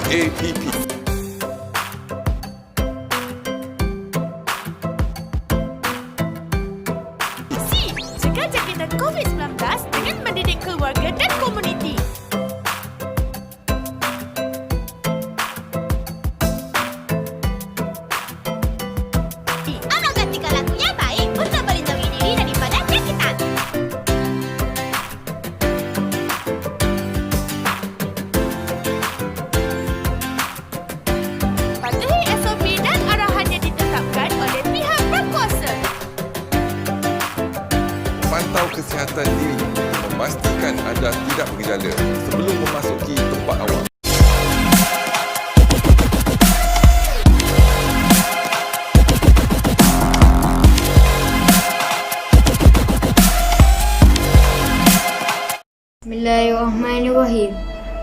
APP. Cegah jangkitan COVID-19 dengan mendidik keluarga dan komuniti. Amalkan 3 laku yang baik untuk melindungi diri daripada jangkitan. Patuhi SOP dan arahan yang ditetapkan oleh pihak berkuasa. Pantau kesihatan diri untuk memastikan anda tidak bergejala sebelum memasuki tempat awam. Bismillahirrahmanirrahim.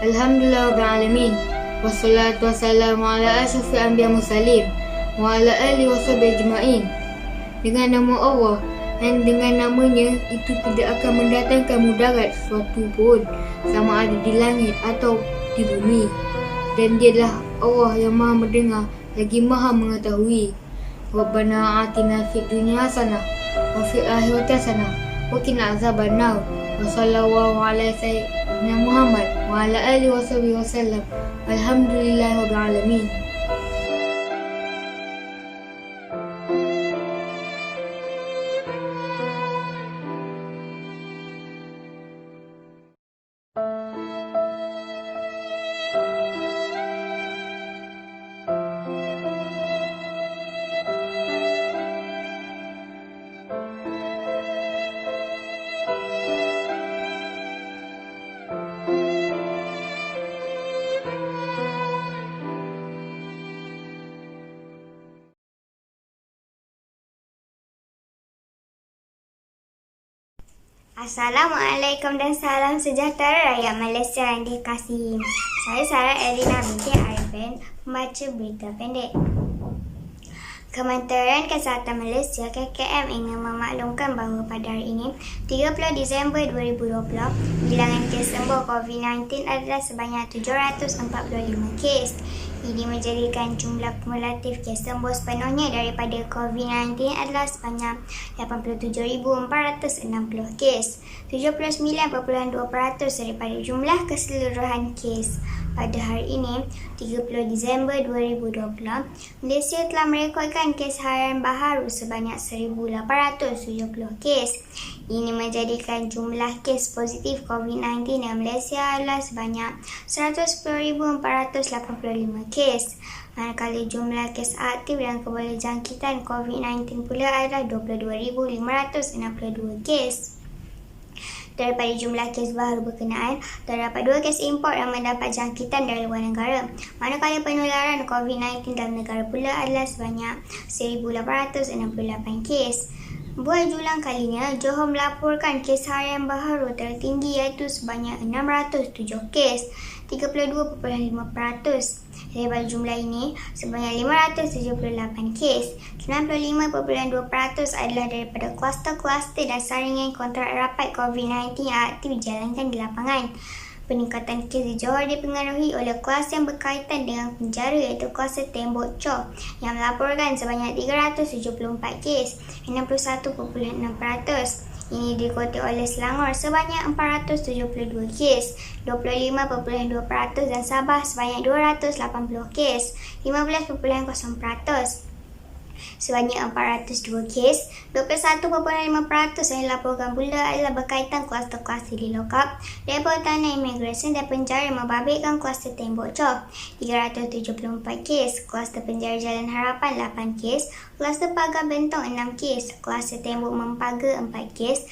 Alhamdulillahirrahmanirrahim. Wassalatu wassalamu ala asyrafil anbiya mursalin wa ala alihi washabihi ajma'in. Dengan nama Allah dan dengan namanya itu tidak akan mendatangkan mudarat sesuatu pun, sama ada di langit atau di bumi. Dan dialah Allah yang maha mendengar lagi maha mengetahui. Rabbana atina fid dunya hasanah wa fil akhirati hasanah wa qina azabannar. Wa sallallahu ala sayyidina Muhammad wa ala alihi washabihi wasallam. Alhamdulillahirabbil alamin. Assalamualaikum dan salam sejahtera rakyat Malaysia yang dikasihi. Saya Sarah Elina binti Arifin, membaca berita pendek. Kementerian Kesihatan Malaysia KKM ingin memaklumkan bahawa pada hari ini 30 Disember 2020 bilangan kes sembuh COVID-19 adalah sebanyak 745 kes. Ini menjadikan jumlah kumulatif kes sembuh sepenuhnya daripada COVID-19 adalah sebanyak 87,460 kes, 79.2% daripada jumlah keseluruhan kes. Pada hari ini, 30 Disember 2020, Malaysia telah merekodkan kes harian baharu sebanyak 1,870 kes. Ini menjadikan jumlah kes positif COVID-19 di Malaysia adalah sebanyak 110,485 kes. Manakala jumlah kes aktif dan keboleh jangkitan COVID-19 pula adalah 22,562 kes. Daripada jumlah kes baharu berkenaan, terdapat 2 kes import yang mendapat jangkitan dari luar negara. Manakala penularan COVID-19 dalam negara pula adalah sebanyak 1,868 kes. Buat julang kalinya, Johor melaporkan kes harian baharu tertinggi iaitu sebanyak 607 kes, 32.5%. Daripada jumlah ini, sebanyak 578 kes, 95.2% adalah daripada kluster-kluster dan saringan kontrak rapat COVID-19 yang aktif dijalankan di lapangan. Peningkatan kes di Johor dipengaruhi oleh kluster yang berkaitan dengan penjara iaitu kluster Tembok Chor yang melaporkan sebanyak 374 kes, 61.6%. Ini diikuti oleh Selangor sebanyak 472 kes, 25.2% dan Sabah sebanyak 280 kes, 15.0%. Sebanyak 402 kes, 21.5% yang dilaporkan pula adalah berkaitan kluster-kluster di lokap, depo tanah imigresen dan penjara membabitkan kluster Tembok Chor, 374 kes, kluster penjara Jalan Harapan 8 kes, kluster Pagar Bentong 6 kes, kluster Tembok Mempaga 4 kes,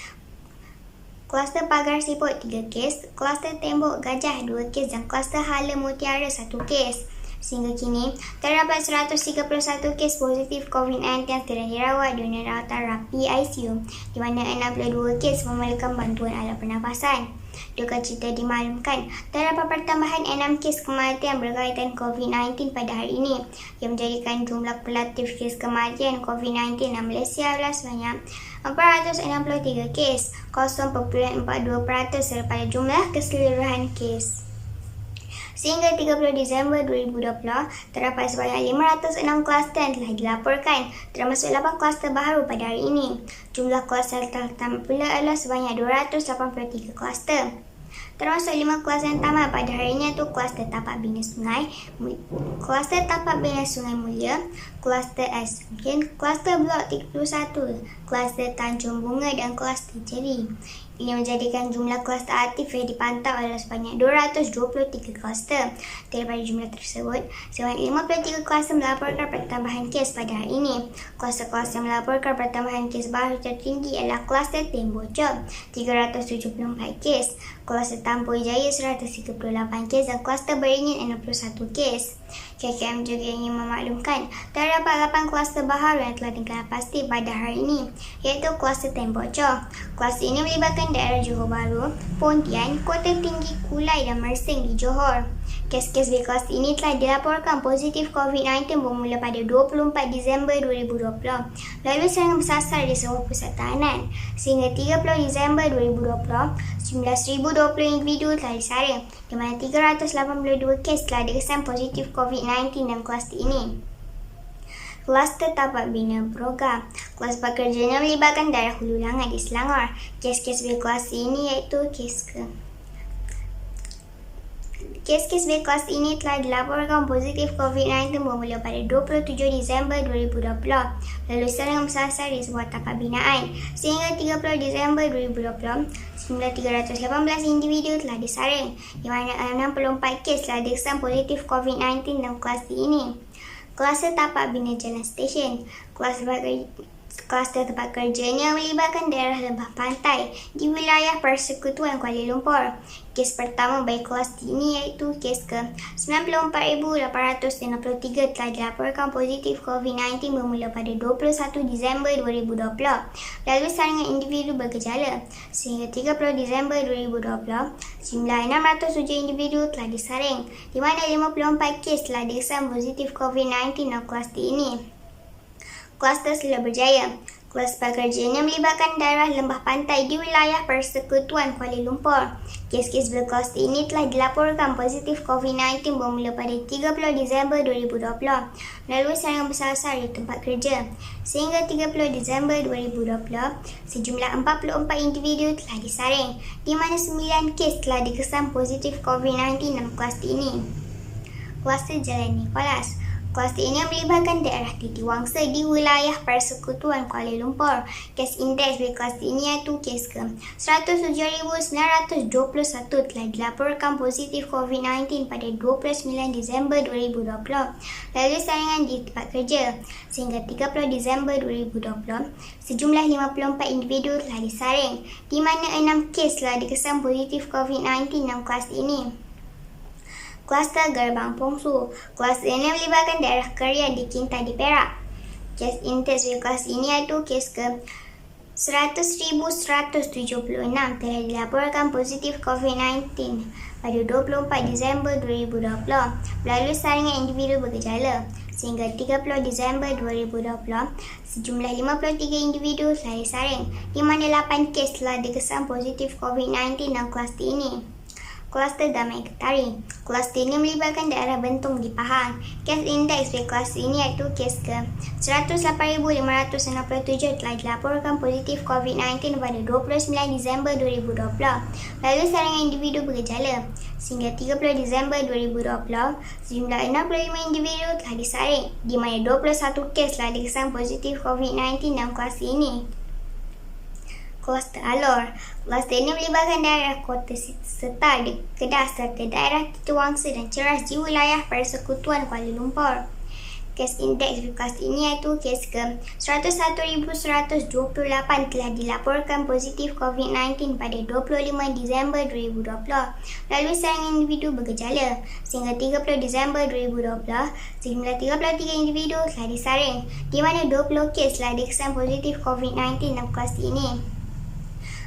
kluster Pagar Siput 3 kes, kluster Tembok Gajah 2 kes dan kluster Hala Mutiara 1 kes. Sehingga kini, terdapat 131 kes positif COVID-19 yang sedang dirawat di unit rawatan rapi ICU, di mana 62 kes memerlukan bantuan alat pernafasan. Duka cita dimaklumkan, terdapat pertambahan 6 kes kematian berkaitan COVID-19 pada hari ini, yang menjadikan jumlah kumulatif kes kematian COVID-19 di Malaysia adalah sebanyak 463 kes, 0.42% daripada jumlah keseluruhan kes. Sehingga 30 Disember 2020, terdapat sebanyak 506 kluster yang telah dilaporkan, termasuk 8 kluster baru pada hari ini. Jumlah kluster yang telah tamat pula adalah sebanyak 283 kluster. Termasuk 5 kluster yang tamat pada hari ini iaitu kluster tapak bina sungai, kluster tapak bina Sungai Mulia, kluster Ais Mungkin, kluster blok 31, kluster Tanjung Bunga dan kluster Jeri. Ini menjadikan jumlah kluster aktif yang dipantau adalah sebanyak 223 kluster. Daripada jumlah tersebut, sebanyak 53 kluster melaporkan pertambahan kes pada hari ini. Kluster-kluster melaporkan pertambahan kes baru tertinggi adalah kluster Temboja, 374 kes, kluster Tampoi Jaya 138 kes dan kluster Beringin 61 kes. KKM juga ingin memaklumkan terdapat 8 kluster baharu yang telah digelar pasti pada hari ini, iaitu kluster Temboja. Kluster ini melibatkan daerah Johor Bahru, Pontian, Kota Tinggi, Kulai dan Mersing di Johor. Kes-kes di kluster ini telah dilaporkan positif COVID-19 bermula pada 24 Disember 2020, lalu serangan bersasar di seluruh pusat tahanan. Sehingga 30 Disember 2020, 19,020 individu telah disaring, di mana 382 kes telah dikesan positif COVID-19 dalam kluster ini. Kluster tapak bina program. Kluster pekerjaan melibatkan daerah Hulu Langat di Selangor. Kes-kes di kluster ini iaitu Kes-kes di kelas ini telah dilaporkan positif COVID-19 bermula pada 27 Disember 2020, lalu serangan bersasar di sebuah tapak binaan. Sehingga 30 Disember 2020, jumlah 318 individu telah disaring, di mana 64 kes telah dikesan positif COVID-19 dalam kelas ini. Kluster tapak bina jalan stesen. Kluster tempat kerjanya melibatkan daerah lembah pantai di wilayah Persekutuan Kuala Lumpur. Kes pertama bagi kluster ini iaitu kes ke-94,863 telah dilaporkan positif COVID-19 bermula pada 21 Disember 2020, lalu saringan individu bergejala. Sehingga 30 Disember 2020, jumlah 607 individu telah disaring, di mana 54 kes telah dikesan positif COVID-19 dalam kluster ini. Kluster Selok Berjaya. Kluster pekerjaan melibatkan daerah lembah pantai di wilayah Persekutuan Kuala Lumpur. Kes-kes berkluster ini telah dilaporkan positif COVID-19 bermula pada 30 Disember 2020, melalui serangan bersasar di tempat kerja. Sehingga 30 Disember 2020, sejumlah 44 individu telah disaring, di mana 9 kes telah dikesan positif COVID-19 dalam kluster ini. Kluster Jalan Nicholas. Kluster ini melibatkan daerah Titi Wangsa di wilayah Persekutuan Kuala Lumpur. Kes indeks di kluster ini iaitu kes ke-107,921 telah dilaporkan positif COVID-19 pada 29 Disember 2020, lalu saringan di tempat kerja. Sehingga 30 Disember 2020, sejumlah 54 individu telah disaring, di mana 6 kes telah dikesan positif COVID-19 dalam kluster ini. Kluster Gerbang Pongsu. Kluster ini melibatkan daerah Keria di Kintai di Perak. Kes indeks di kluster ini iaitu kes ke-100,176 telah dilaporkan positif COVID-19 pada 24 Disember 2020, melalui saringan individu bergejala. Sehingga 30 Disember 2020, sejumlah 53 individu telah disaring, di mana 8 kes telah dikesan positif COVID-19 dalam kluster ini. Kluster Damai Getari. Kluster ini melibatkan daerah Bentung di Pahang. Kes indeks di kluster ini iaitu kes ke-108,567 telah dilaporkan positif COVID-19 pada 29 Disember 2020, lalu saringan individu bergejala. Sehingga 30 Disember 2020, sejumlah 65 individu telah disaring, di mana 21 kes telah dikesan positif COVID-19 dalam kluster ini. Kluster Alor. Kluster ini melibatkan daerah Kota Setar di Kedah serta daerah Titi Wangsa dan Ceras di wilayah Persekutuan Kuala Lumpur. Kes indeks di kluster ini iaitu kes ke-101,128 telah dilaporkan positif COVID-19 pada 25 Disember 2020, lalu saringan individu bergejala. Sehingga 30 Disember 2020, sejumlah 33 individu telah disaring, di mana 20 kes telah dikesan positif COVID-19 dalam kluster ini.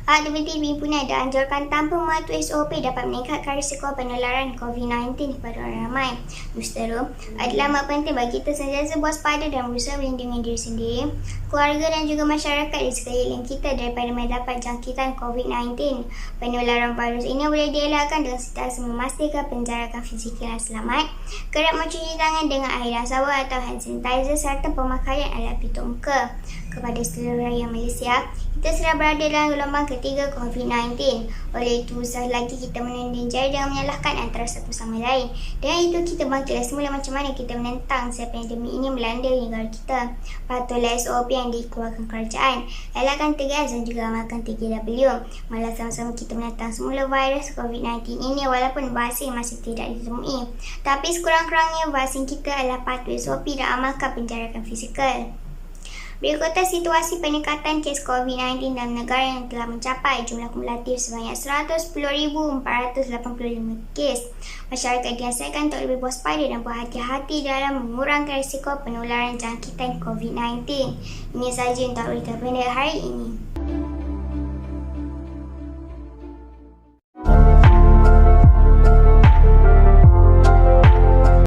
Aktiviti himpunan dianjurkan tanpa mematuhi SOP dapat meningkatkan risiko penularan COVID-19 kepada orang ramai. Mustero, adalah amat penting bagi kita sentiasa waspada dan berusaha melindungi diri sendiri, keluarga dan juga masyarakat di sekeliling kita daripada mendapat jangkitan COVID-19. Penularan virus ini boleh dielakkan dengan sentiasa memastikan penjarakan fizikal yang selamat, kerap mencuci tangan dengan air dan sabun atau hand sanitizer serta pemakaian alat pelitup muka. Kepada seluruh rakyat Malaysia, kita sedang berada dalam gelombang ketiga COVID-19. Oleh itu, usah lagi kita menunding jari dengan menyalahkan antara satu sama lain. Dengan itu, kita bangkitlah semula macam mana kita menentang pandemik ini melanda negara kita. Patuhlah SOP yang dikeluarkan kerajaan. Elakkan tegas dan juga amalkan 3W. Malah sama-sama kita menentang semula virus COVID-19 ini walaupun vaksin masih tidak ditemui. Tapi sekurang-kurangnya vaksin kita adalah patuh SOP dan amalkan penjarakan fizikal. Berikutnya situasi peningkatan kes COVID-19 dalam negara yang telah mencapai jumlah kumulatif sebanyak 110,485 kes. Masyarakat dinasihatkan untuk lebih waspada dan berhati-hati dalam mengurangkan risiko penularan jangkitan COVID-19. Ini sahaja untuk berita pendek hari ini.